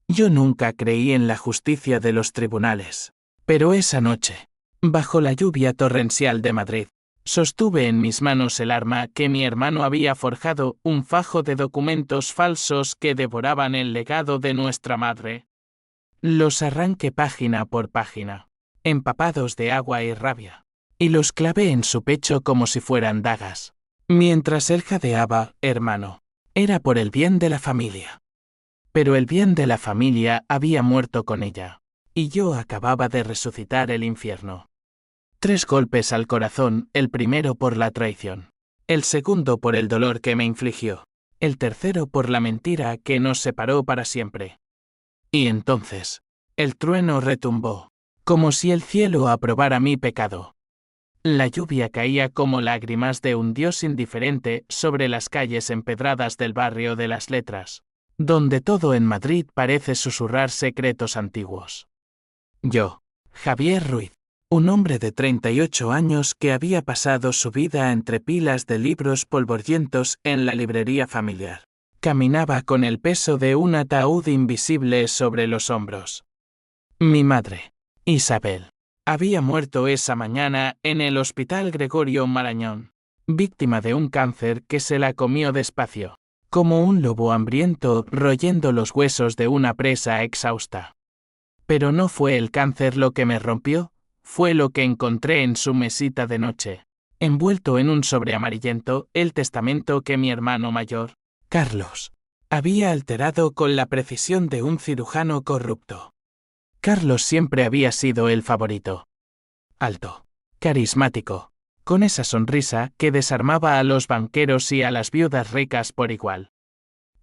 Yo nunca creí en la justicia de los tribunales. Pero esa noche, bajo la lluvia torrencial de Madrid, sostuve en mis manos el arma que mi hermano había forjado, un fajo de documentos falsos que devoraban el legado de nuestra madre. Los arranqué página por página, empapados de agua y rabia, y los clavé en su pecho como si fueran dagas. Mientras él jadeaba, hermano, era por el bien de la familia. Pero el bien de la familia había muerto con ella, y yo acababa de resucitar el infierno. 3 golpes al corazón, el primero por la traición, el segundo por el dolor que me infligió, el tercero por la mentira que nos separó para siempre. Y entonces, el trueno retumbó, como si el cielo aprobara mi pecado. La lluvia caía como lágrimas de un Dios indiferente sobre las calles empedradas del barrio de las Letras, donde todo en Madrid parece susurrar secretos antiguos. Yo, Javier Ruiz, un hombre de 38 años que había pasado su vida entre pilas de libros polvorientos en la librería familiar, caminaba con el peso de un ataúd invisible sobre los hombros. Mi madre, Isabel, había muerto esa mañana en el Hospital Gregorio Marañón, víctima de un cáncer que se la comió despacio, como un lobo hambriento royendo los huesos de una presa exhausta. Pero no fue el cáncer lo que me rompió, fue lo que encontré en su mesita de noche, envuelto en un sobre amarillento, el testamento que mi hermano mayor, Carlos, había alterado con la precisión de un cirujano corrupto. Carlos siempre había sido el favorito. Alto, carismático, con esa sonrisa que desarmaba a los banqueros y a las viudas ricas por igual.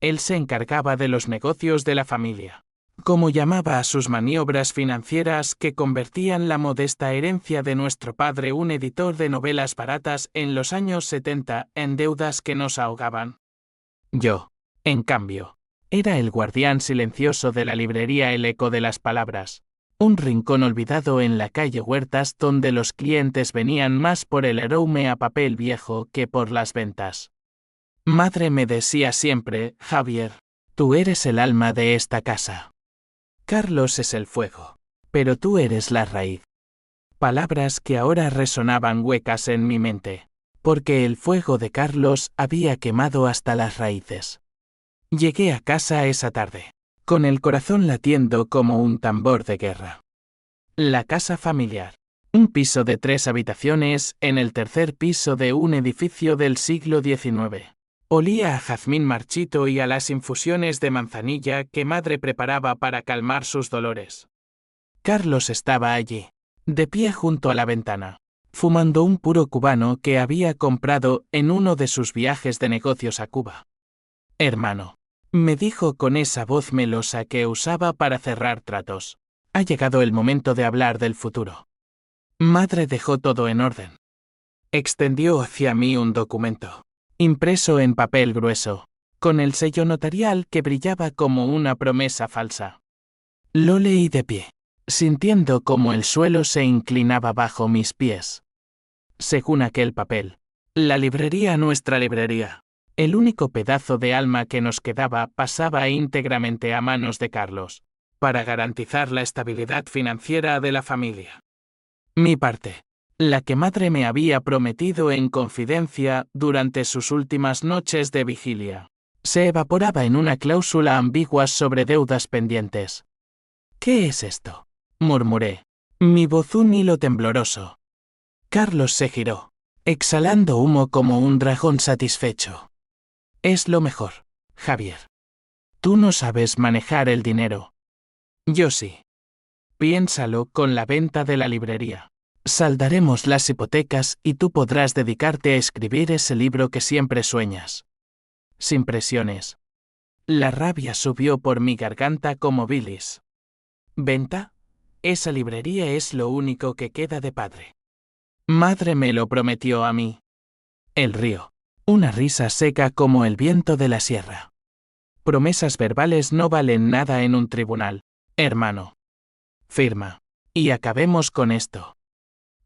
Él se encargaba de los negocios de la familia, como llamaba a sus maniobras financieras que convertían la modesta herencia de nuestro padre, un editor de novelas baratas en los años 70, en deudas que nos ahogaban. Yo, en cambio, era el guardián silencioso de la librería El Eco de las Palabras, un rincón olvidado en la calle Huertas donde los clientes venían más por el aroma a papel viejo que por las ventas. Madre me decía siempre, Javier, tú eres el alma de esta casa. Carlos es el fuego, pero tú eres la raíz. Palabras que ahora resonaban huecas en mi mente, porque el fuego de Carlos había quemado hasta las raíces. Llegué a casa esa tarde, con el corazón latiendo como un tambor de guerra. La casa familiar, un piso de 3 habitaciones en el tercer piso de un edificio del siglo XIX. Olía a jazmín marchito y a las infusiones de manzanilla que madre preparaba para calmar sus dolores. Carlos estaba allí, de pie junto a la ventana, fumando un puro cubano que había comprado en uno de sus viajes de negocios a Cuba. Hermano, me dijo con esa voz melosa que usaba para cerrar tratos, ha llegado el momento de hablar del futuro. Madre dejó todo en orden. Extendió hacia mí un documento, impreso en papel grueso, con el sello notarial que brillaba como una promesa falsa. Lo leí de pie, sintiendo como el suelo se inclinaba bajo mis pies. Según aquel papel, la librería, nuestra librería, el único pedazo de alma que nos quedaba, pasaba íntegramente a manos de Carlos, para garantizar la estabilidad financiera de la familia. Mi parte, la que madre me había prometido en confidencia durante sus últimas noches de vigilia, se evaporaba en una cláusula ambigua sobre deudas pendientes. ¿Qué es esto?, murmuré, mi voz un hilo tembloroso. Carlos se giró, exhalando humo como un dragón satisfecho. Es lo mejor, Javier. Tú no sabes manejar el dinero. Yo sí. Piénsalo, con la venta de la librería. Saldaremos las hipotecas y tú podrás dedicarte a escribir ese libro que siempre sueñas. Sin presiones. La rabia subió por mi garganta como bilis. ¿Venta? Esa librería es lo único que queda de padre. Madre me lo prometió a mí. El río. Una risa seca como el viento de la sierra. Promesas verbales no valen nada en un tribunal, hermano. Firma. Y acabemos con esto.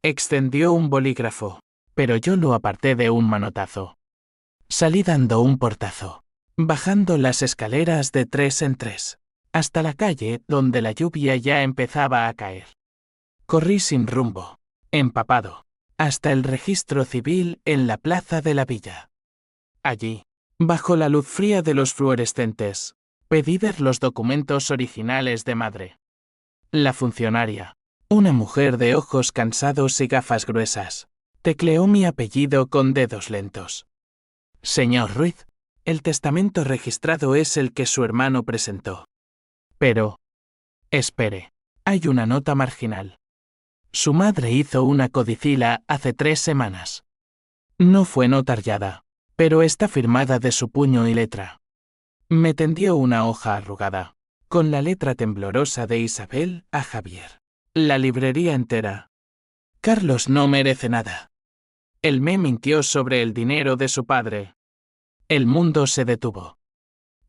Extendió un bolígrafo, pero yo lo aparté de un manotazo. Salí dando un portazo, bajando las escaleras de 3 en 3, hasta la calle donde la lluvia ya empezaba a caer. Corrí sin rumbo, empapado, hasta el registro civil en la plaza de la villa. Allí, bajo la luz fría de los fluorescentes, pedí ver los documentos originales de madre. La funcionaria, una mujer de ojos cansados y gafas gruesas, tecleó mi apellido con dedos lentos. Señor Ruiz, el testamento registrado es el que su hermano presentó. Pero... espere, hay una nota marginal. Su madre hizo una codicila hace 3 semanas. No fue notariada, pero está firmada de su puño y letra. Me tendió una hoja arrugada, con la letra temblorosa de Isabel a Javier. La librería entera. Carlos no merece nada. Él me mintió sobre el dinero de su padre. El mundo se detuvo.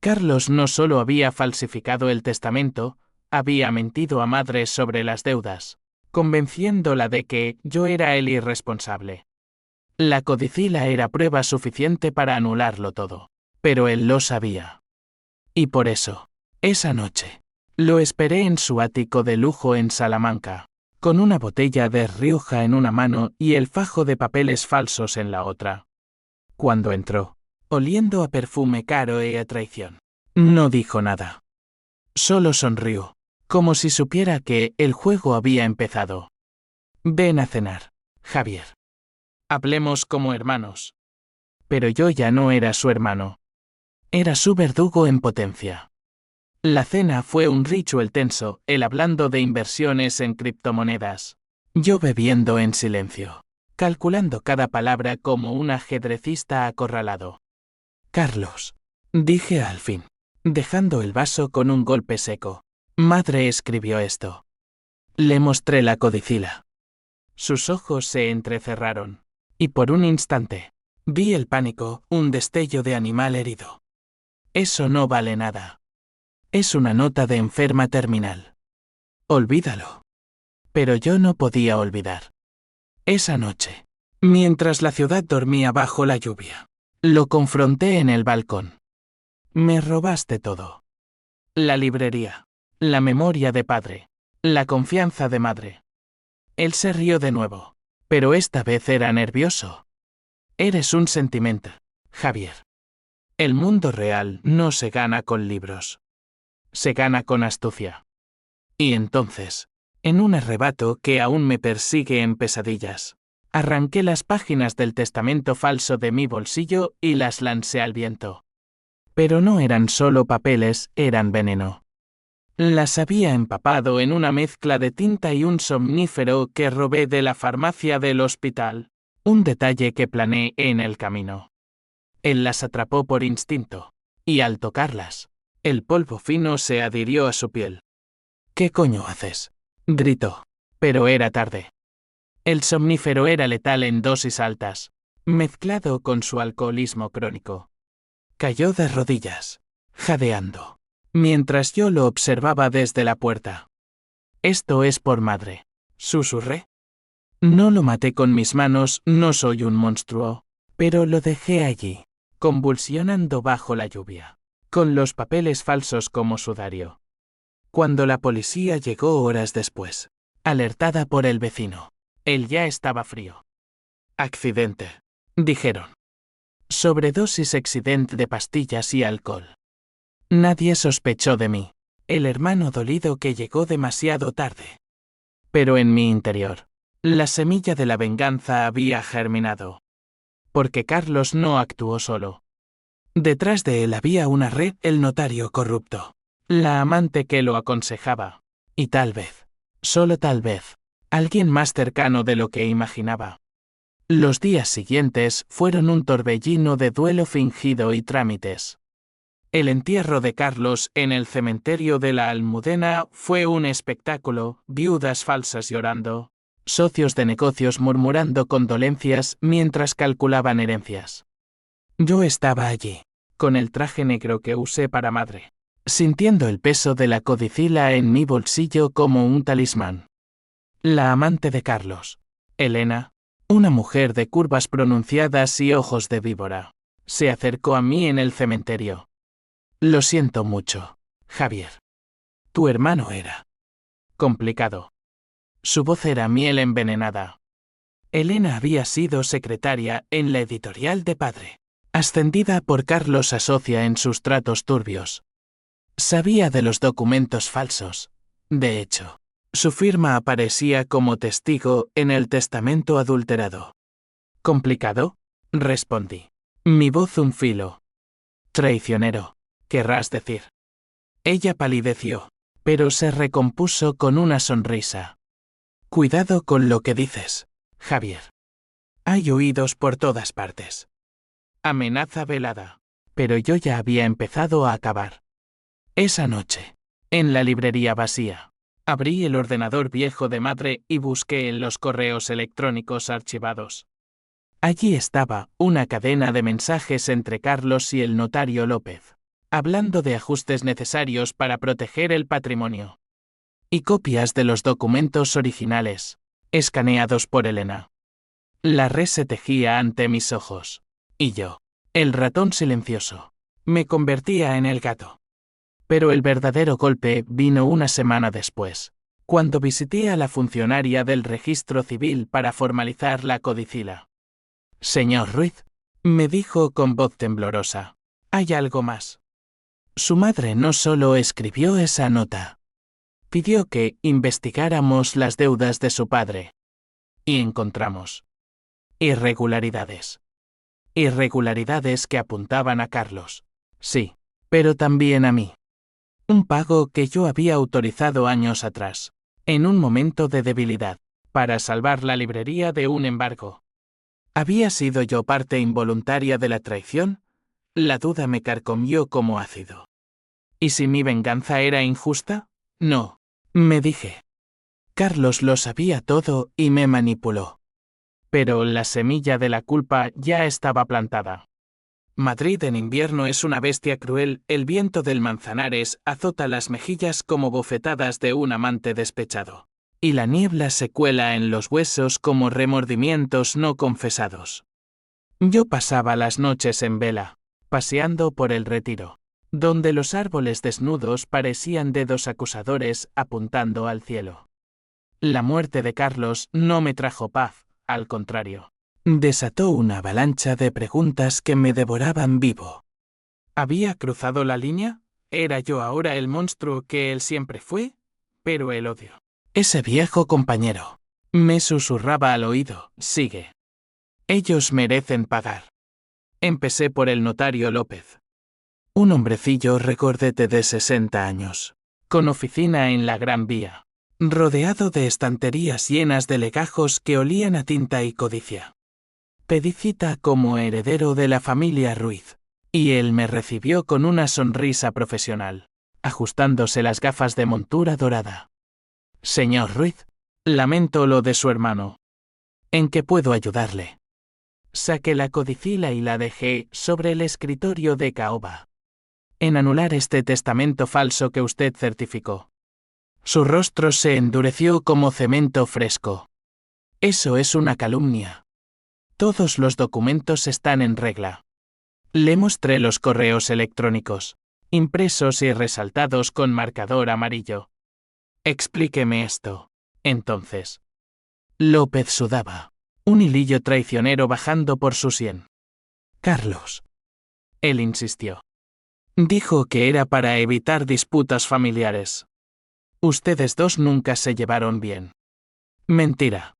Carlos no solo había falsificado el testamento, había mentido a madre sobre las deudas, convenciéndola de que yo era el irresponsable. La codicila era prueba suficiente para anularlo todo, pero él lo sabía. Y por eso, esa noche, lo esperé en su ático de lujo en Salamanca, con una botella de Rioja en una mano y el fajo de papeles falsos en la otra. Cuando entró, oliendo a perfume caro y a traición, no dijo nada. Solo sonrió, como si supiera que el juego había empezado. Ven a cenar, Javier. Hablemos como hermanos. Pero yo ya no era su hermano. Era su verdugo en potencia. La cena fue un ritual tenso, él hablando de inversiones en criptomonedas. Yo bebiendo en silencio, calculando cada palabra como un ajedrecista acorralado. Carlos, dije al fin, dejando el vaso con un golpe seco. Madre escribió esto. Le mostré la codicila. Sus ojos se entrecerraron, y por un instante, vi el pánico, un destello de animal herido. Eso no vale nada. Es una nota de enferma terminal. Olvídalo. Pero yo no podía olvidar. Esa noche, mientras la ciudad dormía bajo la lluvia, lo confronté en el balcón. Me robaste todo. La librería. La memoria de padre. La confianza de madre. Él se rió de nuevo, pero esta vez era nervioso. Eres un sentimiento, Javier. El mundo real no se gana con libros. Se gana con astucia. Y entonces, en un arrebato que aún me persigue en pesadillas, arranqué las páginas del testamento falso de mi bolsillo y las lancé al viento. Pero no eran solo papeles, eran veneno. Las había empapado en una mezcla de tinta y un somnífero que robé de la farmacia del hospital, un detalle que planeé en el camino. Él las atrapó por instinto, y al tocarlas, el polvo fino se adhirió a su piel. ¿Qué coño haces?, gritó, pero era tarde. El somnífero era letal en dosis altas, mezclado con su alcoholismo crónico. Cayó de rodillas, jadeando, mientras yo lo observaba desde la puerta. Esto es por madre, susurré. No lo maté con mis manos, no soy un monstruo, pero lo dejé allí, convulsionando bajo la lluvia, con los papeles falsos como sudario. Cuando la policía llegó horas después, alertada por el vecino, él ya estaba frío. Accidente, dijeron. Sobredosis accidente de pastillas y alcohol. Nadie sospechó de mí, el hermano dolido que llegó demasiado tarde. Pero en mi interior, la semilla de la venganza había germinado. Porque Carlos no actuó solo. Detrás de él había una red, el notario corrupto, la amante que lo aconsejaba, y tal vez, solo tal vez, alguien más cercano de lo que imaginaba. Los días siguientes fueron un torbellino de duelo fingido y trámites. El entierro de Carlos en el cementerio de la Almudena fue un espectáculo, viudas falsas llorando, socios de negocios murmurando condolencias mientras calculaban herencias. Yo estaba allí, con el traje negro que usé para madre, sintiendo el peso de la codicila en mi bolsillo como un talismán. La amante de Carlos, Elena, una mujer de curvas pronunciadas y ojos de víbora, se acercó a mí en el cementerio. Lo siento mucho, Javier. Tu hermano era complicado. Su voz era miel envenenada. Elena había sido secretaria en la editorial de padre. Ascendida por Carlos Asocia en sus tratos turbios. Sabía de los documentos falsos. De hecho, su firma aparecía como testigo en el testamento adulterado. ¿Complicado? Respondí. Mi voz un filo. Traicionero, querrás decir. Ella palideció, pero se recompuso con una sonrisa. Cuidado con lo que dices, Javier. Hay oídos por todas partes. Amenaza velada. Pero yo ya había empezado a acabar. Esa noche, en la librería vacía, abrí el ordenador viejo de madre y busqué en los correos electrónicos archivados. Allí estaba una cadena de mensajes entre Carlos y el notario López, hablando de ajustes necesarios para proteger el patrimonio. Y copias de los documentos originales, escaneados por Elena. La red se tejía ante mis ojos. Y yo, el ratón silencioso, me convertía en el gato. Pero el verdadero golpe vino una semana después, cuando visité a la funcionaria del registro civil para formalizar la codicila. Señor Ruiz, me dijo con voz temblorosa, hay algo más. Su madre no solo escribió esa nota. Pidió que investigáramos las deudas de su padre. Y encontramos irregularidades. Irregularidades que apuntaban a Carlos. Sí, pero también a mí. Un pago que yo había autorizado años atrás, en un momento de debilidad, para salvar la librería de un embargo. ¿Había sido yo parte involuntaria de la traición? La duda me carcomió como ácido. ¿Y si mi venganza era injusta? No, me dije. Carlos lo sabía todo y me manipuló. Pero la semilla de la culpa ya estaba plantada. Madrid en invierno es una bestia cruel, el viento del Manzanares azota las mejillas como bofetadas de un amante despechado. Y la niebla se cuela en los huesos como remordimientos no confesados. Yo pasaba las noches en vela, paseando por el Retiro, donde los árboles desnudos parecían dedos acusadores apuntando al cielo. La muerte de Carlos no me trajo paz, al contrario. Desató una avalancha de preguntas que me devoraban vivo. ¿Había cruzado la línea? ¿Era yo ahora el monstruo que él siempre fue? Pero el odio. Ese viejo compañero. Me susurraba al oído, sigue. Ellos merecen pagar. Empecé por el notario López. Un hombrecillo recordete de 60 años, con oficina en la Gran Vía, rodeado de estanterías llenas de legajos que olían a tinta y codicia. Pedí cita como heredero de la familia Ruiz, y él me recibió con una sonrisa profesional, ajustándose las gafas de montura dorada. Señor Ruiz, lamento lo de su hermano. ¿En qué puedo ayudarle? Saqué la codicila y la dejé sobre el escritorio de caoba. En anular este testamento falso que usted certificó. Su rostro se endureció como cemento fresco. Eso es una calumnia. Todos los documentos están en regla. Le mostré los correos electrónicos, impresos y resaltados con marcador amarillo. Explíqueme esto, entonces. López sudaba, un hilillo traicionero bajando por su sien. Carlos. Él insistió. Dijo que era para evitar disputas familiares. Ustedes dos nunca se llevaron bien. Mentira.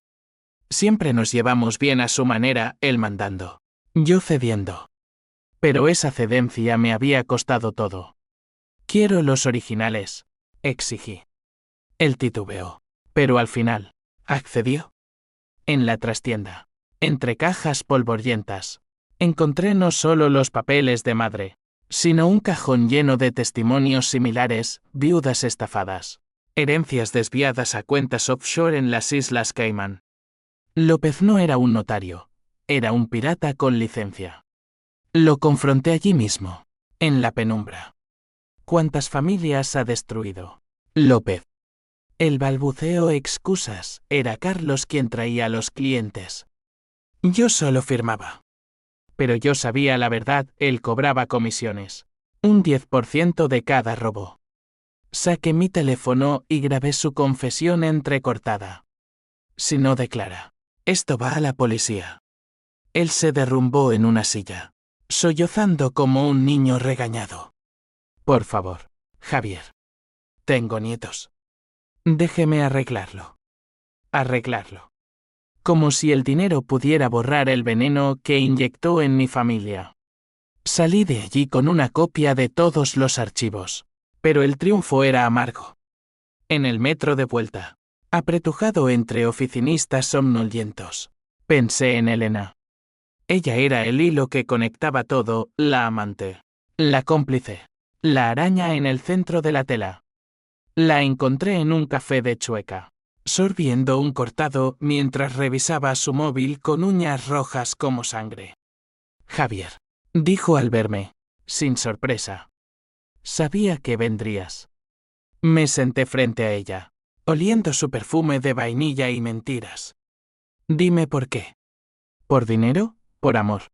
Siempre nos llevamos bien a su manera, él mandando, yo cediendo. Pero esa cedencia me había costado todo. Quiero los originales, exigí. Él titubeó, pero al final, accedió. En la trastienda, entre cajas polvorientas, encontré no solo los papeles de madre, sino un cajón lleno de testimonios similares, viudas estafadas, herencias desviadas a cuentas offshore en las Islas Caimán. López no era un notario, era un pirata con licencia. Lo confronté allí mismo, en la penumbra. ¿Cuántas familias ha destruido? López. El balbuceo excusas, era Carlos quien traía a los clientes. Yo solo firmaba. Pero yo sabía la verdad, él cobraba comisiones. Un 10% de cada robo. Saqué mi teléfono y grabé su confesión entrecortada. Si no declara, esto va a la policía. Él se derrumbó en una silla, sollozando como un niño regañado. Por favor, Javier. Tengo nietos. Déjeme arreglarlo. Arreglarlo. Como si el dinero pudiera borrar el veneno que inyectó en mi familia. Salí de allí con una copia de todos los archivos, pero el triunfo era amargo. En el metro de vuelta, apretujado entre oficinistas somnolientos, pensé en Elena. Ella era el hilo que conectaba todo, la amante, la cómplice, la araña en el centro de la tela. La encontré en un café de Chueca, sorbiendo un cortado mientras revisaba su móvil con uñas rojas como sangre. Javier, dijo al verme, sin sorpresa. Sabía que vendrías. Me senté frente a ella, oliendo su perfume de vainilla y mentiras. Dime por qué. ¿Por dinero? ¿Por amor?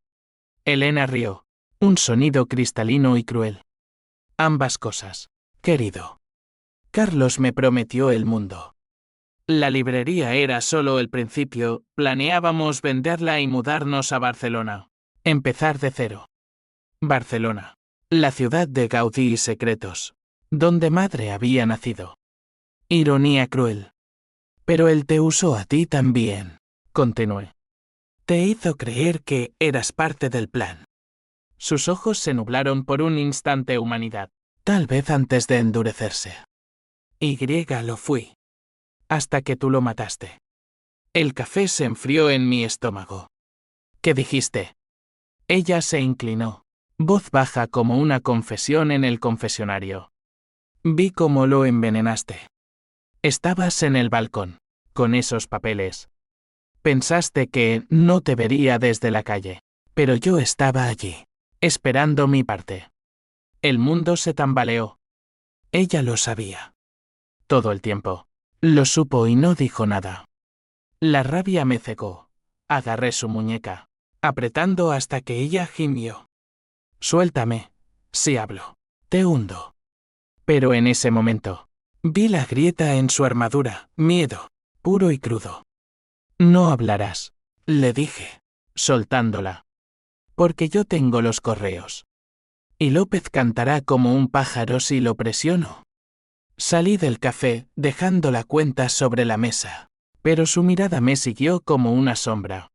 Elena rió, un sonido cristalino y cruel. Ambas cosas, querido. Carlos me prometió el mundo. La librería era solo el principio, planeábamos venderla y mudarnos a Barcelona. Empezar de cero. Barcelona, la ciudad de Gaudí y secretos, donde madre había nacido. Ironía cruel. Pero él te usó a ti también, continué. Te hizo creer que eras parte del plan. Sus ojos se nublaron por un instante humanidad, tal vez antes de endurecerse. Y lo fui. Hasta que tú lo mataste. El café se enfrió en mi estómago. ¿Qué dijiste? Ella se inclinó, voz baja como una confesión en el confesionario. Vi cómo lo envenenaste. Estabas en el balcón, con esos papeles. Pensaste que no te vería desde la calle, pero yo estaba allí, esperando mi parte. El mundo se tambaleó. Ella lo sabía. Todo el tiempo. Lo supo y no dijo nada. La rabia me cegó. Agarré su muñeca, apretando hasta que ella gimió. Suéltame, si hablo, te hundo. Pero en ese momento, vi la grieta en su armadura, miedo, puro y crudo. No hablarás, le dije, soltándola. Porque yo tengo los correos. Y López cantará como un pájaro si lo presiono. Salí del café, dejando la cuenta sobre la mesa, pero su mirada me siguió como una sombra.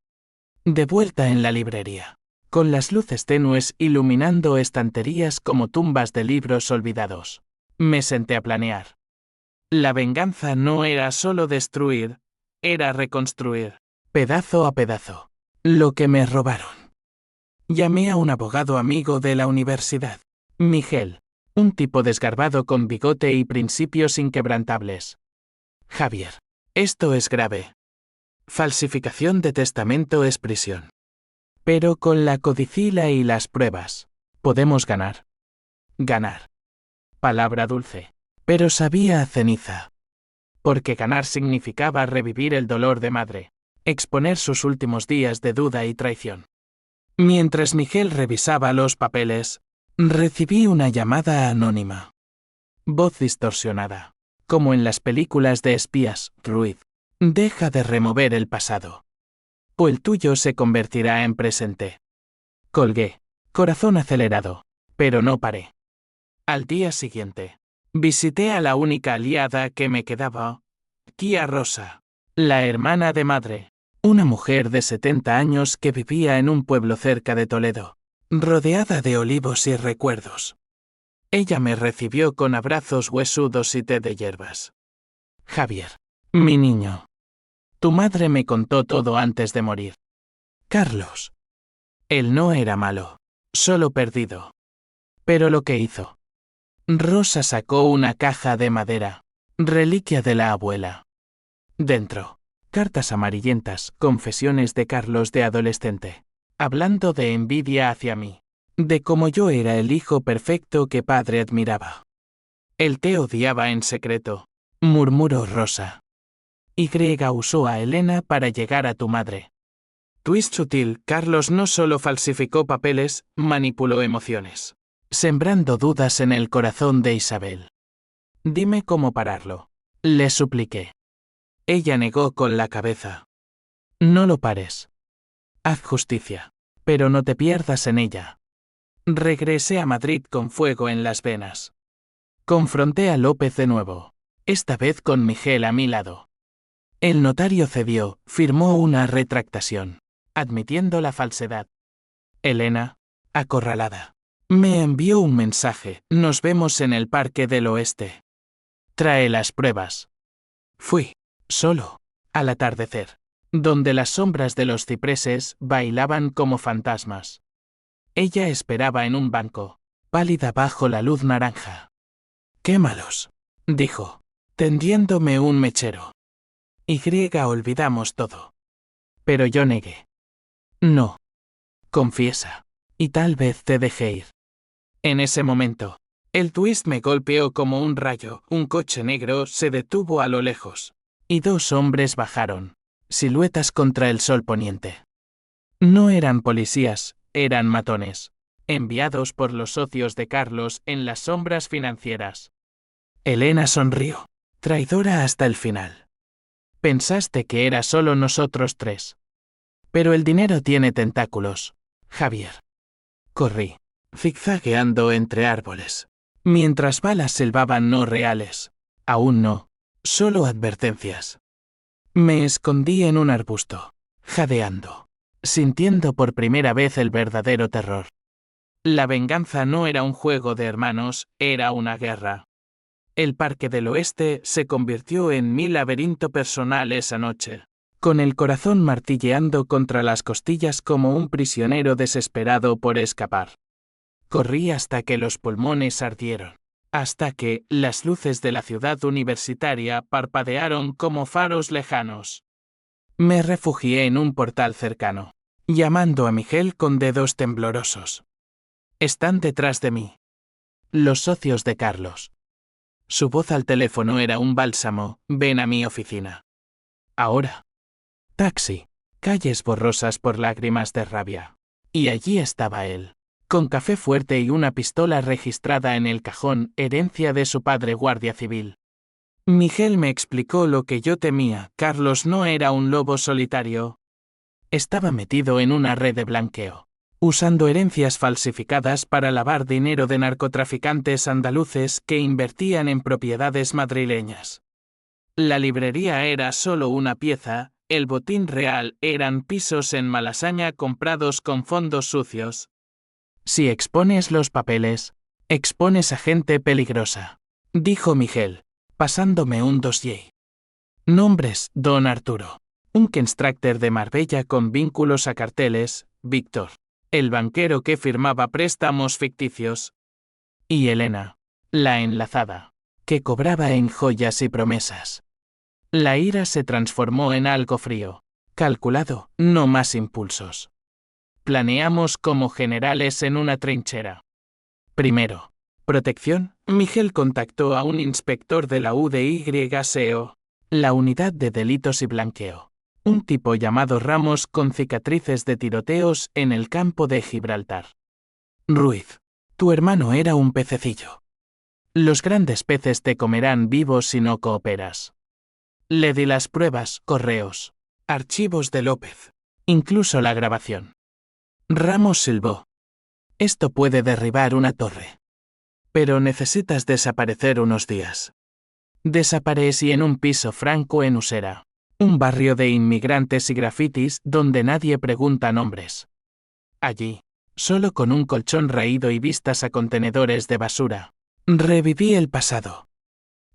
De vuelta en la librería, con las luces tenues iluminando estanterías como tumbas de libros olvidados, me senté a planear. La venganza no era solo destruir, era reconstruir, pedazo a pedazo, lo que me robaron. Llamé a un abogado amigo de la universidad, Miguel, un tipo desgarbado con bigote y principios inquebrantables. Javier, esto es grave. Falsificación de testamento es prisión. Pero con la codicila y las pruebas, podemos ganar. Ganar. Palabra dulce, pero sabía a ceniza. Porque ganar significaba revivir el dolor de madre, exponer sus últimos días de duda y traición. Mientras Miguel revisaba los papeles, recibí una llamada anónima. Voz distorsionada, como en las películas de espías, Ruiz. Deja de remover el pasado. O el tuyo se convertirá en presente. Colgué, corazón acelerado, pero no paré. Al día siguiente, visité a la única aliada que me quedaba, Tía Rosa, la hermana de madre, una mujer de 70 años que vivía en un pueblo cerca de Toledo, rodeada de olivos y recuerdos. Ella me recibió con abrazos huesudos y té de hierbas. Javier, mi niño. Tu madre me contó todo antes de morir. Carlos. Él no era malo, solo perdido. Pero lo que hizo. Rosa sacó una caja de madera, reliquia de la abuela. Dentro, cartas amarillentas, confesiones de Carlos de adolescente, hablando de envidia hacia mí, de cómo yo era el hijo perfecto que padre admiraba. Él te odiaba en secreto, murmuró Rosa. Y usó a Elena para llegar a tu madre. Twist sutil, Carlos no solo falsificó papeles, manipuló emociones, sembrando dudas en el corazón de Isabel. Dime cómo pararlo. Le supliqué. Ella negó con la cabeza. No lo pares. Haz justicia. Pero no te pierdas en ella. Regresé a Madrid con fuego en las venas. Confronté a López de nuevo, esta vez con Miguel a mi lado. El notario cedió, firmó una retractación, admitiendo la falsedad. Elena, acorralada, me envió un mensaje: nos vemos en el Parque del Oeste. Trae las pruebas. Fui, solo, al atardecer, donde las sombras de los cipreses bailaban como fantasmas. Ella esperaba en un banco, pálida bajo la luz naranja. «Quémalos», dijo, tendiéndome un mechero. Olvidamos todo. Pero yo negué. No. Confiesa. Y tal vez te deje ir. En ese momento, el twist me golpeó como un rayo. Un coche negro se detuvo a lo lejos. Y dos hombres bajaron, siluetas contra el sol poniente. No eran policías, eran matones, enviados por los socios de Carlos en las sombras financieras. Elena sonrió, traidora hasta el final. Pensaste que era solo nosotros tres. Pero el dinero tiene tentáculos, Javier. Corrí, zigzagueando entre árboles, mientras balas silbaban no reales. Aún no, solo advertencias. Me escondí en un arbusto, jadeando, sintiendo por primera vez el verdadero terror. La venganza no era un juego de hermanos, era una guerra. El Parque del Oeste se convirtió en mi laberinto personal esa noche, con el corazón martilleando contra las costillas como un prisionero desesperado por escapar. Corrí hasta que los pulmones ardieron, hasta que las luces de la ciudad universitaria parpadearon como faros lejanos. Me refugié en un portal cercano, llamando a Miguel con dedos temblorosos. Están detrás de mí. Los socios de Carlos. Su voz al teléfono era un bálsamo: ven a mi oficina. Ahora. Taxi. Calles borrosas por lágrimas de rabia. Y allí estaba él, con café fuerte y una pistola registrada en el cajón, herencia de su padre guardia civil. Miguel me explicó lo que yo temía: Carlos no era un lobo solitario. Estaba metido en una red de blanqueo, usando herencias falsificadas para lavar dinero de narcotraficantes andaluces que invertían en propiedades madrileñas. La librería era solo una pieza, el botín real eran pisos en Malasaña comprados con fondos sucios. Si expones los papeles, expones a gente peligrosa, dijo Miguel, pasándome un dossier. Nombres: Don Arturo, un Kenstracter de Marbella con vínculos a carteles; Víctor, el banquero que firmaba préstamos ficticios; y Elena, la enlazada, que cobraba en joyas y promesas. La ira se transformó en algo frío, calculado, no más impulsos. Planeamos como generales en una trinchera. Primero, protección. Miguel contactó a un inspector de la UDYSEO, la Unidad de Delitos y Blanqueo, un tipo llamado Ramos con cicatrices de tiroteos en el campo de Gibraltar. Ruiz, tu hermano era un pececillo. Los grandes peces te comerán vivos si no cooperas. Le di las pruebas, correos, archivos de López, incluso la grabación. Ramos silbó. Esto puede derribar una torre. Pero necesitas desaparecer unos días. Desaparecí en un piso franco en Usera, un barrio de inmigrantes y grafitis donde nadie pregunta nombres. Allí, solo con un colchón raído y vistas a contenedores de basura, reviví el pasado.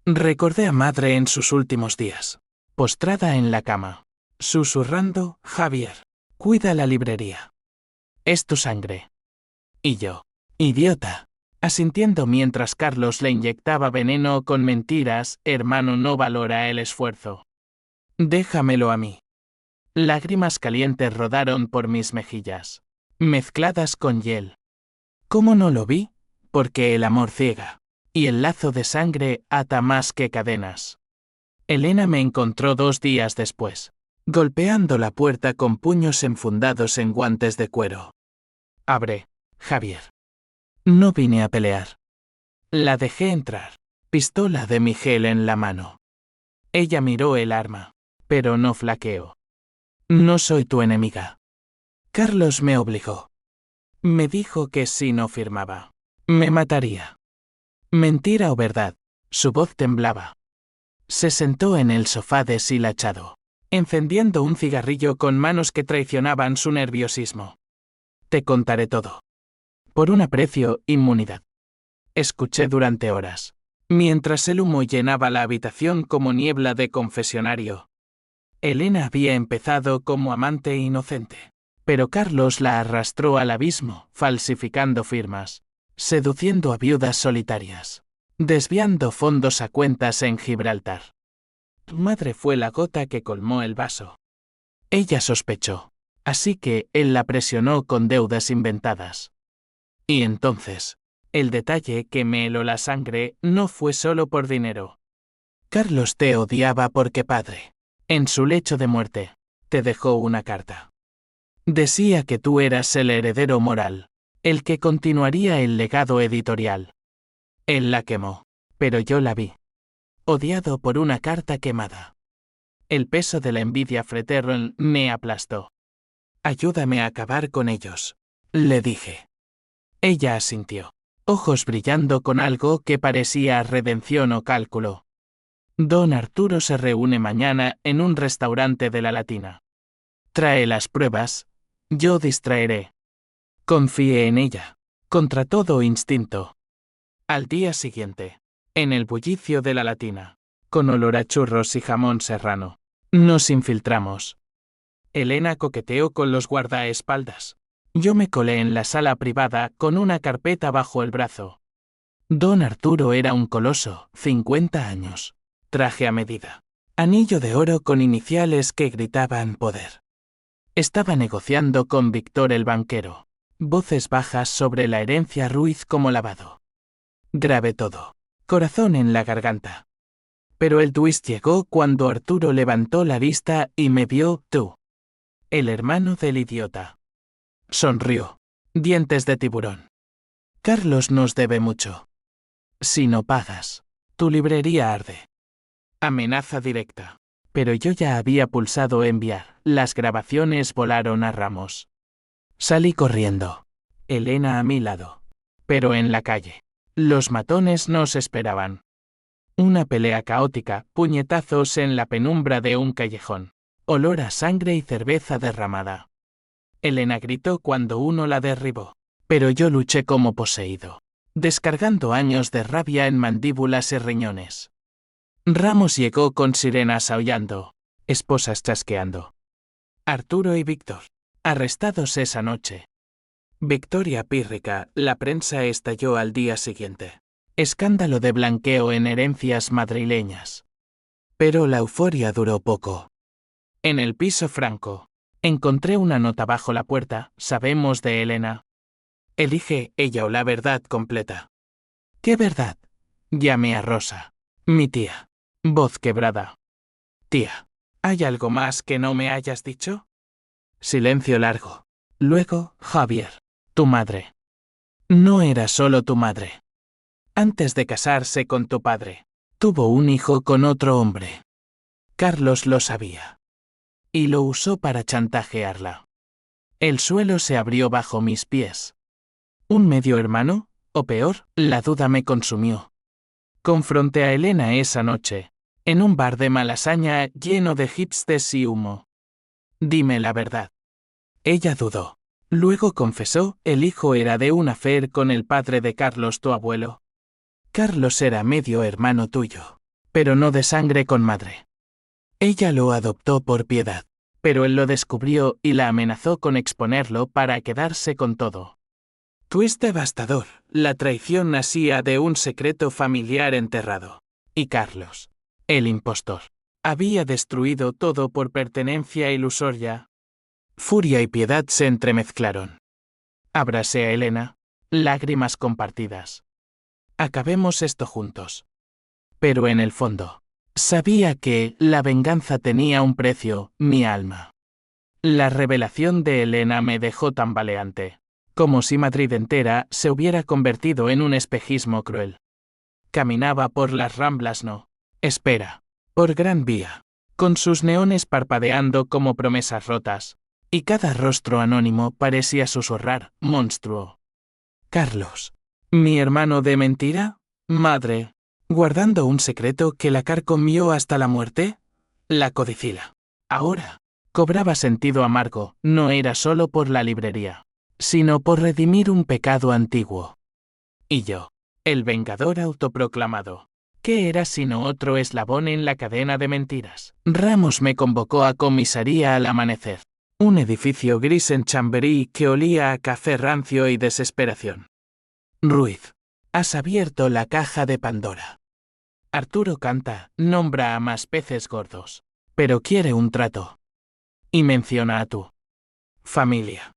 Recordé a madre en sus últimos días, postrada en la cama, susurrando: Javier, cuida la librería. Es tu sangre. Y yo, idiota, asintiendo mientras Carlos le inyectaba veneno con mentiras: hermano no valora el esfuerzo. Déjamelo a mí. Lágrimas calientes rodaron por mis mejillas, mezcladas con hiel. ¿Cómo no lo vi? Porque el amor ciega, y el lazo de sangre ata más que cadenas. Elena me encontró 2 días después, golpeando la puerta con puños enfundados en guantes de cuero. Abre, Javier. No vine a pelear. La dejé entrar, pistola de Miguel en la mano. Ella miró el arma, pero no flaqueó. No soy tu enemiga. Carlos me obligó. Me dijo que si no firmaba, me mataría. Mentira o verdad, su voz temblaba. Se sentó en el sofá deshilachado, encendiendo un cigarrillo con manos que traicionaban su nerviosismo. Te contaré todo. Por un aprecio, inmunidad. Escuché durante horas, mientras el humo llenaba la habitación como niebla de confesionario. Elena había empezado como amante inocente, pero Carlos la arrastró al abismo, falsificando firmas, seduciendo a viudas solitarias, desviando fondos a cuentas en Gibraltar. Tu madre fue la gota que colmó el vaso. Ella sospechó, así que él la presionó con deudas inventadas. Y entonces, el detalle que me heló la sangre no fue solo por dinero. Carlos te odiaba porque padre, en su lecho de muerte, te dejó una carta. Decía que tú eras el heredero moral, el que continuaría el legado editorial. Él la quemó, pero yo la vi. Odiado por una carta quemada. El peso de la envidia fraterna me aplastó. Ayúdame a acabar con ellos, le dije. Ella asintió, ojos brillando con algo que parecía redención o cálculo. Don Arturo se reúne mañana en un restaurante de la Latina. Trae las pruebas, yo distraeré. Confié en ella, contra todo instinto. Al día siguiente, en el bullicio de la Latina, con olor a churros y jamón serrano, nos infiltramos. Elena coqueteó con los guardaespaldas. Yo me colé en la sala privada con una carpeta bajo el brazo. Don Arturo era un coloso, 50 años. Traje a medida. Anillo de oro con iniciales que gritaban poder. Estaba negociando con Víctor el banquero. Voces bajas sobre la herencia Ruiz como lavado. Grabé todo. Corazón en la garganta. Pero el twist llegó cuando Arturo levantó la vista y me vio, tú. El hermano del idiota. Sonrió. Dientes de tiburón. Carlos nos debe mucho. Si no pagas, tu librería arde. Amenaza directa. Pero yo ya había pulsado enviar. Las grabaciones volaron a ramos. Salí corriendo. Elena a mi lado. Pero en la calle. Los matones nos esperaban. Una pelea caótica, puñetazos en la penumbra de un callejón. Olor a sangre y cerveza derramada. Elena gritó cuando uno la derribó. Pero yo luché como poseído, descargando años de rabia en mandíbulas y riñones. Ramos llegó con sirenas aullando, esposas chasqueando. Arturo y Víctor, arrestados esa noche. Victoria pírrica, la prensa estalló al día siguiente. Escándalo de blanqueo en herencias madrileñas. Pero la euforia duró poco. En el piso franco, encontré una nota bajo la puerta, sabemos de Elena. Elige ella o la verdad completa. ¿Qué verdad? Llamé a Rosa, mi tía. Voz quebrada. Tía, ¿hay algo más que no me hayas dicho? Silencio largo. Luego, Javier, tu madre. No era solo tu madre. Antes de casarse con tu padre, tuvo un hijo con otro hombre. Carlos lo sabía. Y lo usó para chantajearla. El suelo se abrió bajo mis pies. ¿Un medio hermano? O peor, la duda me consumió. Confronté a Elena esa noche, en un bar de Malasaña lleno de hipsters y humo. Dime la verdad. Ella dudó. Luego confesó, el hijo era de un affair con el padre de Carlos, tu abuelo. Carlos era medio hermano tuyo, pero no de sangre con madre. Ella lo adoptó por piedad, pero él lo descubrió y la amenazó con exponerlo para quedarse con todo. Twist devastador, la traición nacía de un secreto familiar enterrado. Y Carlos, el impostor, había destruido todo por pertenencia ilusoria. Furia y piedad se entremezclaron. Abracé a Elena, lágrimas compartidas. Acabemos esto juntos. Pero en el fondo, sabía que la venganza tenía un precio, mi alma. La revelación de Elena me dejó tambaleante, como si Madrid entera se hubiera convertido en un espejismo cruel. Caminaba por las Ramblas No. Espera. Por Gran Vía. Con sus neones parpadeando como promesas rotas. Y cada rostro anónimo parecía susurrar, monstruo. Carlos. ¿Mi hermano de mentira? Madre. ¿Guardando un secreto que la carcomió hasta la muerte? La codicila. Ahora. Cobraba sentido amargo, no era solo por la librería, sino por redimir un pecado antiguo. Y yo. El vengador autoproclamado. ¿Qué era sino otro eslabón en la cadena de mentiras? Ramos me convocó a comisaría al amanecer. Un edificio gris en Chamberí que olía a café rancio y desesperación. Ruiz. Has abierto la caja de Pandora. Arturo canta, nombra a más peces gordos. Pero quiere un trato. Y menciona a tu familia.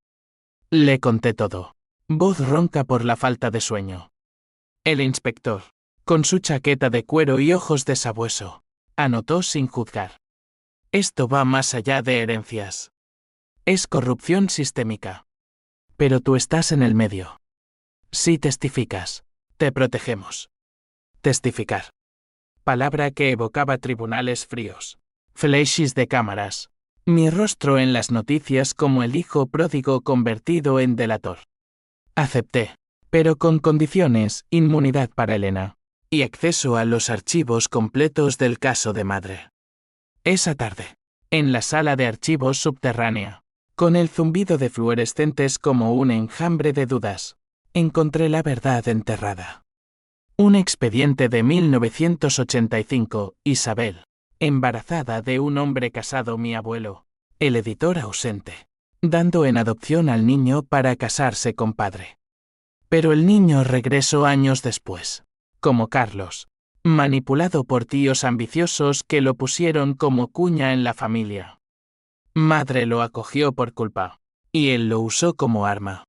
Le conté todo. Voz ronca por la falta de sueño. El inspector, con su chaqueta de cuero y ojos de sabueso, anotó sin juzgar. Esto va más allá de herencias. Es corrupción sistémica. Pero tú estás en el medio. Si testificas, te protegemos. Testificar. Palabra que evocaba tribunales fríos. Flashes de cámaras. Mi rostro en las noticias como el hijo pródigo convertido en delator. Acepté. Pero con condiciones, inmunidad para Elena. Y acceso a los archivos completos del caso de madre. Esa tarde. En la sala de archivos subterránea. Con el zumbido de fluorescentes como un enjambre de dudas. Encontré la verdad enterrada. Un expediente de 1985, Isabel. Embarazada de un hombre casado mi abuelo. El editor ausente. Dando en adopción al niño para casarse con padre. Pero el niño regresó años después. Como Carlos. Manipulado por tíos ambiciosos que lo pusieron como cuña en la familia. Madre lo acogió por culpa. Y él lo usó como arma.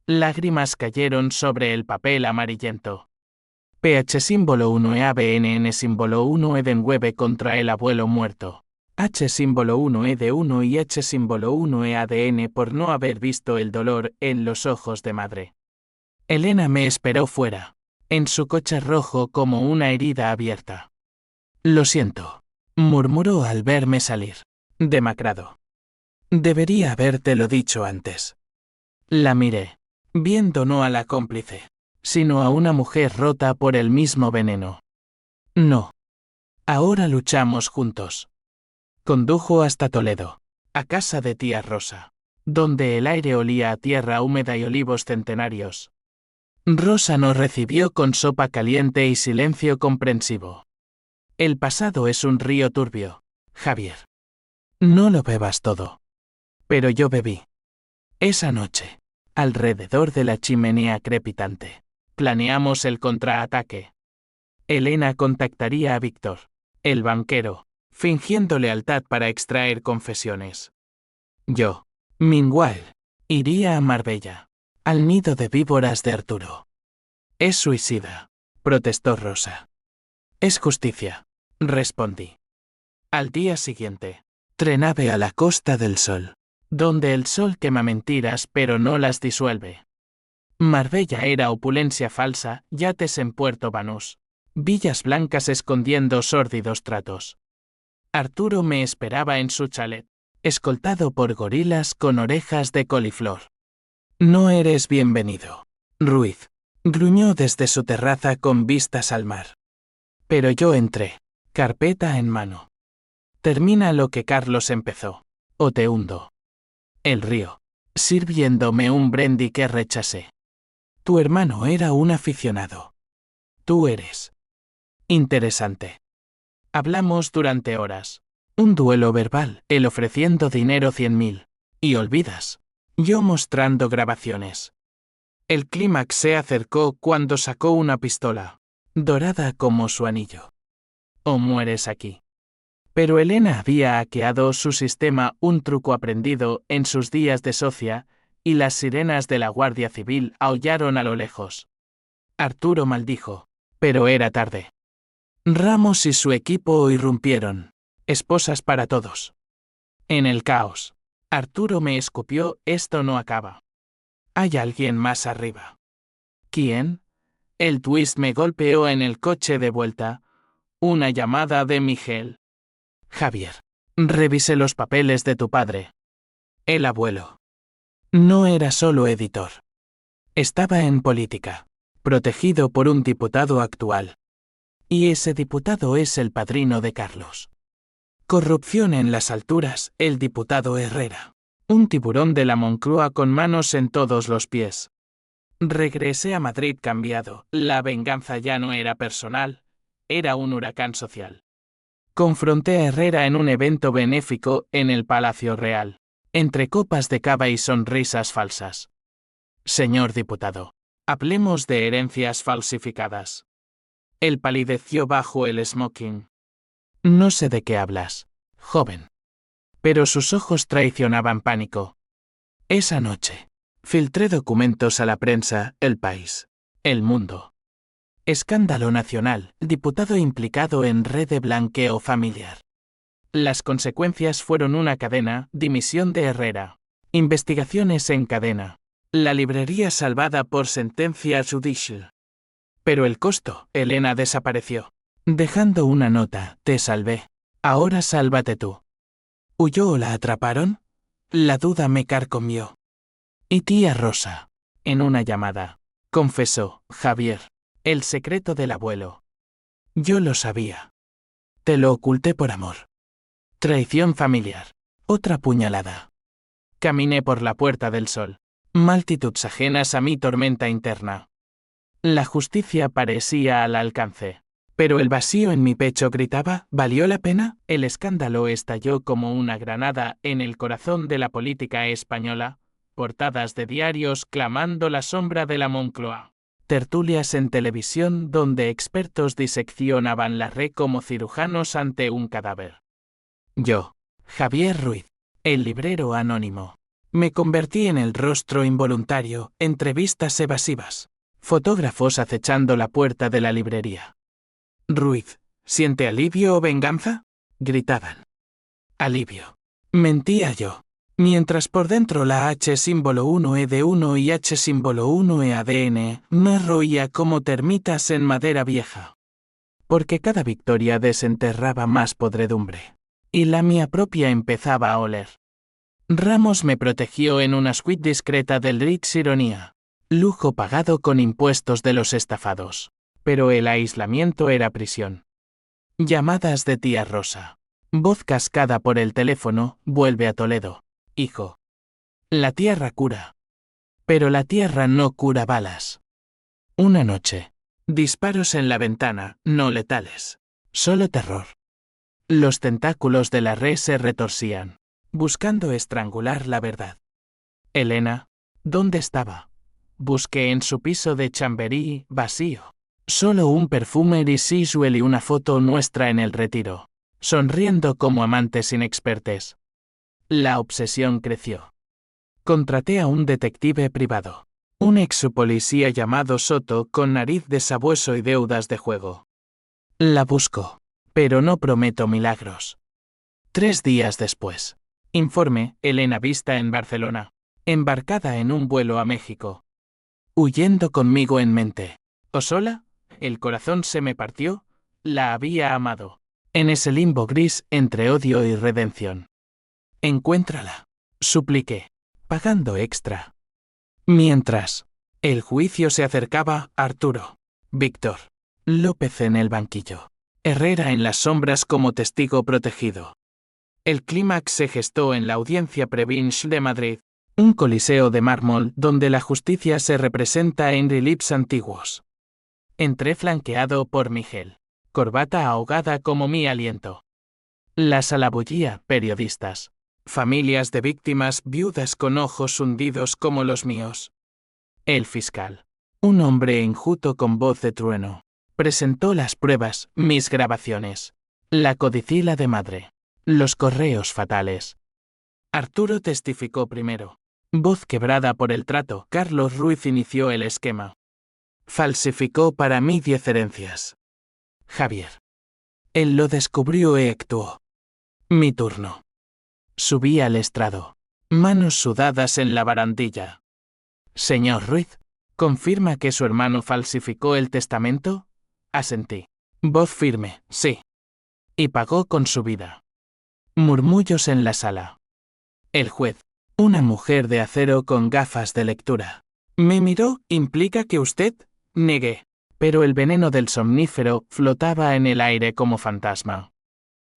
Lágrimas cayeron sobre el papel amarillento. PH símbolo 1 EABNN símbolo 1 Edenwebe contra el abuelo muerto. H símbolo 1 ED1 y H símbolo 1 EADN por no haber visto el dolor en los ojos de madre. Elena me esperó fuera, en su coche rojo como una herida abierta. Lo siento, murmuró al verme salir, demacrado. Debería habértelo dicho antes. La miré, viendo no a la cómplice, sino a una mujer rota por el mismo veneno. No. Ahora luchamos juntos. Condujo hasta Toledo, a casa de tía Rosa, donde el aire olía a tierra húmeda y olivos centenarios. Rosa nos recibió con sopa caliente y silencio comprensivo. El pasado es un río turbio, Javier. No lo bebas todo. Pero yo bebí. Esa noche, alrededor de la chimenea crepitante, planeamos el contraataque. Elena contactaría a Víctor, el banquero, fingiendo lealtad para extraer confesiones. Yo, meanwhile, iría a Marbella, al nido de víboras de Arturo. Es suicida, protestó Rosa. Es justicia, respondí. Al día siguiente, trenave a la Costa del Sol, donde el sol quema mentiras pero no las disuelve. Marbella era opulencia falsa, yates en Puerto Banús, villas blancas escondiendo sórdidos tratos. Arturo me esperaba en su chalet, escoltado por gorilas con orejas de coliflor. No eres bienvenido, Ruiz, gruñó desde su terraza con vistas al mar. Pero yo entré, carpeta en mano. Termina lo que Carlos empezó, o te hundo. El río, sirviéndome un brandy que rechacé. Tu hermano era un aficionado. Tú eres. Interesante. Hablamos durante horas. Un duelo verbal, él ofreciendo dinero 100.000. Y olvidas. Yo mostrando grabaciones. El clímax se acercó cuando sacó una pistola, dorada como su anillo. O mueres aquí. Pero Elena había hackeado su sistema, un truco aprendido en sus días de socia, y las sirenas de la Guardia Civil aullaron a lo lejos. Arturo maldijo, pero era tarde. Ramos y su equipo irrumpieron, esposas para todos. En el caos, Arturo me escupió, esto no acaba. Hay alguien más arriba. ¿Quién? El twist me golpeó en el coche de vuelta. Una llamada de Miguel. Javier. Revisé los papeles de tu padre. El abuelo. No era solo editor. Estaba en política, protegido por un diputado actual. Y ese diputado es el padrino de Carlos. Corrupción en las alturas, el diputado Herrera. Un tiburón de la Moncloa con manos en todos los pies. Regresé a Madrid cambiado. La venganza ya no era personal, era un huracán social. Confronté a Herrera en un evento benéfico en el Palacio Real, entre copas de cava y sonrisas falsas. Señor diputado, hablemos de herencias falsificadas. Él palideció bajo el smoking. No sé de qué hablas, joven. Pero sus ojos traicionaban pánico. Esa noche, filtré documentos a la prensa, El País, El Mundo. Escándalo nacional, diputado implicado en red de blanqueo familiar. Las consecuencias fueron una cadena, dimisión de Herrera. Investigaciones en cadena. La librería salvada por sentencia judicial. Pero el costo, Elena desapareció. Dejando una nota, te salvé. Ahora sálvate tú. ¿Huyó o la atraparon? La duda me carcomió. Y tía Rosa, en una llamada, confesó, Javier, el secreto del abuelo. Yo lo sabía. Te lo oculté por amor. Traición familiar. Otra puñalada. Caminé por la Puerta del Sol. Multitudes ajenas a mi tormenta interna. La justicia parecía al alcance. Pero el vacío en mi pecho gritaba, ¿valió la pena? El escándalo estalló como una granada en el corazón de la política española. Portadas de diarios clamando la sombra de la Moncloa. Tertulias en televisión donde expertos diseccionaban la red como cirujanos ante un cadáver. Yo, Javier Ruiz, el librero anónimo. Me convertí en el rostro involuntario, entrevistas evasivas. Fotógrafos acechando la puerta de la librería. Ruiz, ¿siente alivio o venganza? Gritaban. Alivio. Mentía yo. Mientras por dentro la H símbolo 1E de 1 y H símbolo 1E ADN me roía como termitas en madera vieja. Porque cada victoria desenterraba más podredumbre. Y la mía propia empezaba a oler. Ramos me protegió en una suite discreta del Ritz Ironía. Lujo pagado con impuestos de los estafados. Pero el aislamiento era prisión. Llamadas de tía Rosa. Voz cascada por el teléfono, vuelve a Toledo. Hijo. La tierra cura. Pero la tierra no cura balas. Una noche. Disparos en la ventana, no letales. Solo terror. Los tentáculos de la red se retorcían, buscando estrangular la verdad. Elena, ¿dónde estaba? Busqué en su piso de Chamberí, vacío. Solo un perfume Siswell y una foto nuestra en el retiro, sonriendo como amantes inexpertes. La obsesión creció. Contraté a un detective privado, un ex-policía llamado Soto con nariz de sabueso y deudas de juego. La busco, pero no prometo milagros. 3 días después. Informe, Elena vista en Barcelona, embarcada en un vuelo a México. Huyendo conmigo en mente. ¿O sola? El corazón se me partió, la había amado. En ese limbo gris entre odio y redención. Encuéntrala, supliqué, pagando extra. Mientras, el juicio se acercaba, Arturo, Víctor, López en el banquillo, Herrera en las sombras como testigo protegido. El clímax se gestó en la audiencia Previnch de Madrid, un coliseo de mármol donde la justicia se representa en reliefs antiguos. Entré flanqueado por Miguel, corbata ahogada como mi aliento. La sala bullía, periodistas, familias de víctimas viudas con ojos hundidos como los míos. El fiscal, un hombre enjuto con voz de trueno, presentó las pruebas, mis grabaciones, la codicila de madre, los correos fatales. Arturo testificó primero. Voz quebrada por el trato, Carlos Ruiz inició el esquema. Falsificó para mí 10 herencias. Javier. Él lo descubrió y actuó. Mi turno. Subí al estrado. Manos sudadas en la barandilla. Señor Ruiz, ¿Confirma que su hermano falsificó el testamento? Asentí. Voz firme, sí. Y pagó con su vida. Murmullos en la sala. El juez, una mujer de acero con gafas de lectura, me miró. ¿Implica que usted? Negué. Pero el veneno del somnífero flotaba en el aire como fantasma.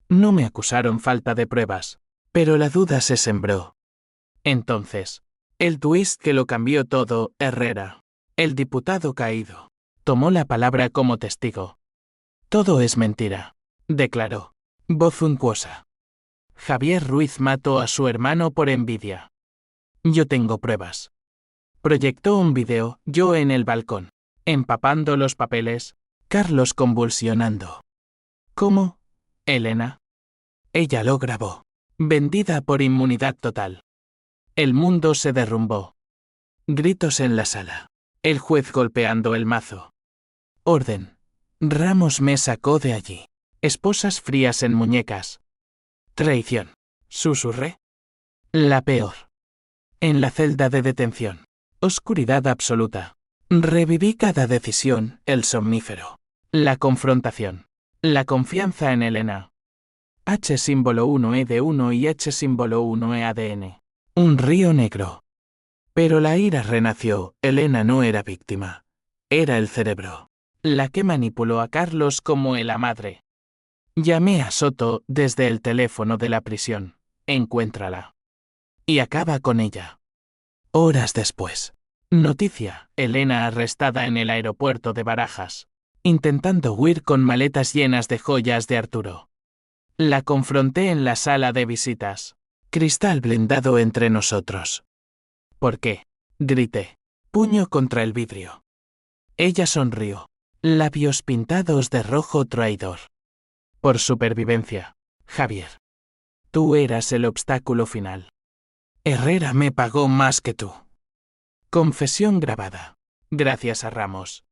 No me acusaron falta de pruebas, pero la duda se sembró. Entonces, el twist que lo cambió todo, Herrera, el diputado caído, tomó la palabra como testigo. Todo es mentira, declaró. Voz untuosa. Javier Ruiz mató a su hermano por envidia. Yo tengo pruebas. Proyectó un video, yo en el balcón, empapando los papeles, Carlos convulsionando. ¿Cómo? Elena. Ella lo grabó. Vendida por inmunidad total. El mundo se derrumbó. Gritos en la sala. El juez golpeando el mazo. Orden. Ramos me sacó de allí. Esposas frías en muñecas. Traición. Susurré. La peor. En la celda de detención. Oscuridad absoluta. Reviví cada decisión, el somnífero. La confrontación. La confianza en Elena. H símbolo 1E de 1 y H símbolo 1E ADN. Un río negro. Pero la ira renació. Elena no era víctima. Era el cerebro. La que manipuló a Carlos como la madre. Llamé a Soto desde el teléfono de la prisión. Encuéntrala. Y acaba con ella. Horas después. Noticia: Elena arrestada en el aeropuerto de Barajas, intentando huir con maletas llenas de joyas de Arturo. La confronté en la sala de visitas. Cristal blindado entre nosotros. ¿Por qué? Grité. Puño contra el vidrio. Ella sonrió. Labios pintados de rojo traidor. Por supervivencia, Javier. Tú eras el obstáculo final. Herrera me pagó más que tú. Confesión grabada. Gracias a Ramos.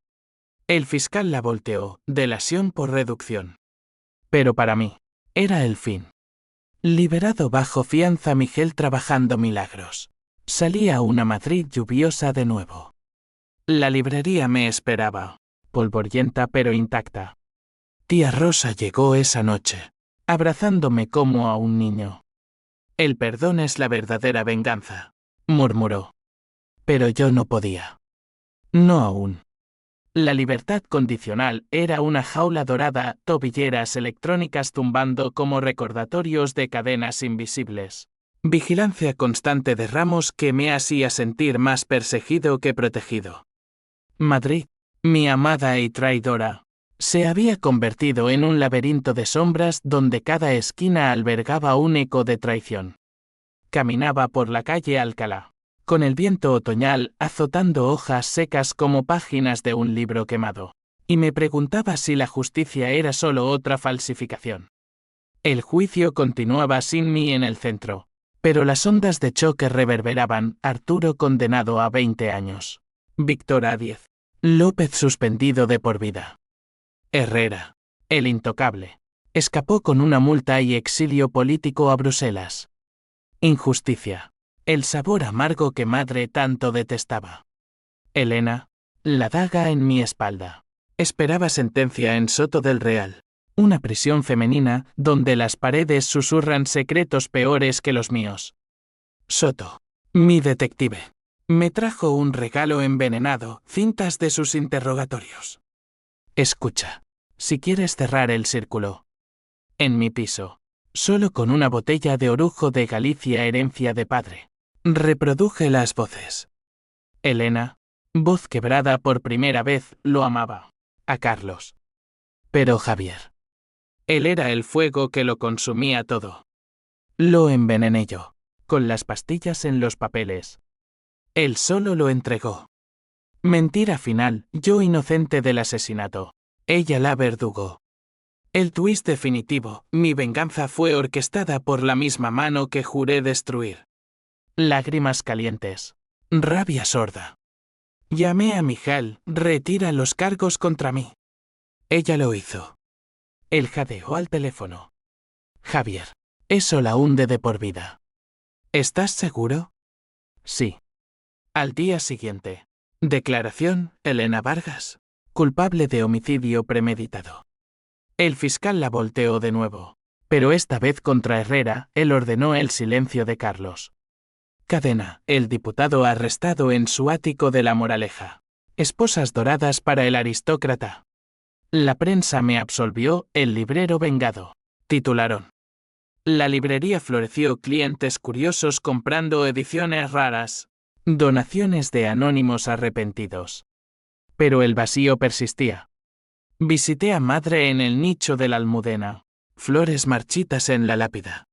El fiscal la volteó, delación por reducción. Pero para mí, era el fin. Liberado bajo fianza, Miguel trabajando milagros. Salía una Madrid lluviosa de nuevo. La librería me esperaba, polvorienta pero intacta. Tía Rosa llegó esa noche, abrazándome como a un niño. El perdón es la verdadera venganza, murmuró. Pero yo no podía. No aún. La libertad condicional era una jaula dorada, tobilleras electrónicas tumbando como recordatorios de cadenas invisibles. Vigilancia constante de Ramos que me hacía sentir más perseguido que protegido. Madrid, mi amada y traidora, se había convertido en un laberinto de sombras donde cada esquina albergaba un eco de traición. Caminaba por la calle Alcalá, con el viento otoñal azotando hojas secas como páginas de un libro quemado, y me preguntaba si la justicia era solo otra falsificación. El juicio continuaba sin mí en el centro, pero las ondas de choque reverberaban. Arturo condenado a 20 años. Víctor a 10. López suspendido de por vida. Herrera, el intocable, escapó con una multa y exilio político a Bruselas. Injusticia. El sabor amargo que madre tanto detestaba. Elena, la daga en mi espalda. Esperaba sentencia en Soto del Real, una prisión femenina donde las paredes susurran secretos peores que los míos. Soto, mi detective, me trajo un regalo envenenado, cintas de sus interrogatorios. Escucha, si quieres cerrar el círculo. En mi piso, solo con una botella de orujo de Galicia, herencia de padre. Reproduje las voces. Elena, voz quebrada por primera vez, lo amaba. A Carlos. Pero Javier. Él era el fuego que lo consumía todo. Lo envenené yo, con las pastillas en los papeles. Él solo lo entregó. Mentira final, yo inocente del asesinato. Ella la verdugo. El twist definitivo, mi venganza fue orquestada por la misma mano que juré destruir. Lágrimas calientes. Rabia sorda. Llamé a Miguel, retira los cargos contra mí. Ella lo hizo. Él jadeó al teléfono. Javier, eso la hunde de por vida. ¿Estás seguro? Sí. Al día siguiente, Declaración: Elena Vargas, culpable de homicidio premeditado. El fiscal la volteó de nuevo, pero esta vez contra Herrera. Él ordenó el silencio de Carlos Cadena, el diputado arrestado en su ático de La Moraleja. Esposas doradas para el aristócrata. La prensa me absolvió, el librero vengado. Titularon. La librería floreció, clientes curiosos comprando ediciones raras. Donaciones de anónimos arrepentidos. Pero el vacío persistía. Visité a madre en el nicho de la almudena. Flores marchitas en la lápida.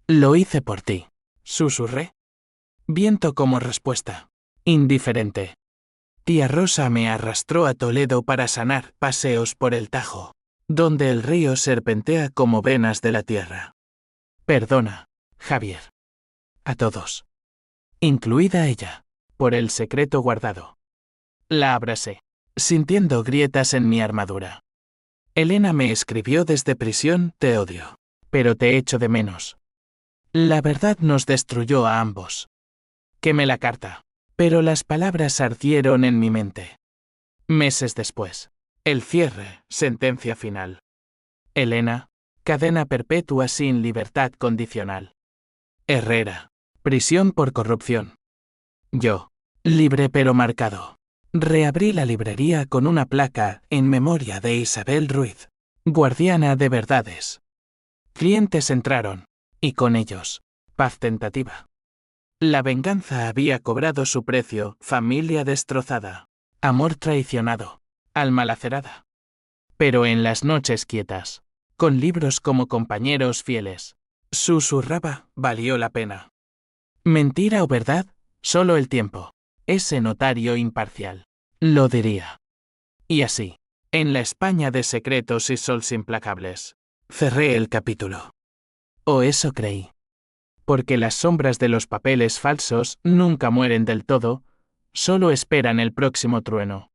Lo hice por ti, susurré. Viento como respuesta. Indiferente. Tía Rosa me arrastró a Toledo para sanar paseos por el Tajo, donde el río serpentea como venas de la tierra. Perdona, Javier. A todos. Incluida ella, por el secreto guardado. La abracé, sintiendo grietas en mi armadura. Elena me escribió desde prisión: te odio, pero te echo de menos. La verdad nos destruyó a ambos. Quemé la carta, pero las palabras ardieron en mi mente. Meses después, el cierre, sentencia final. Elena, cadena perpetua sin libertad condicional. Herrera, prisión por corrupción. Yo, libre pero marcado. Reabrí la librería con una placa en memoria de Isabel Ruiz, guardiana de verdades. Clientes entraron, y con ellos, paz tentativa. La venganza había cobrado su precio: familia destrozada, amor traicionado, alma lacerada. Pero en las noches quietas, con libros como compañeros fieles, susurraba: valió la pena. Mentira o verdad, solo el tiempo, ese notario imparcial, lo diría. Y así, en la España de secretos y sols implacables, cerré el capítulo. O eso creí. Porque las sombras de los papeles falsos nunca mueren del todo, solo esperan el próximo trueno.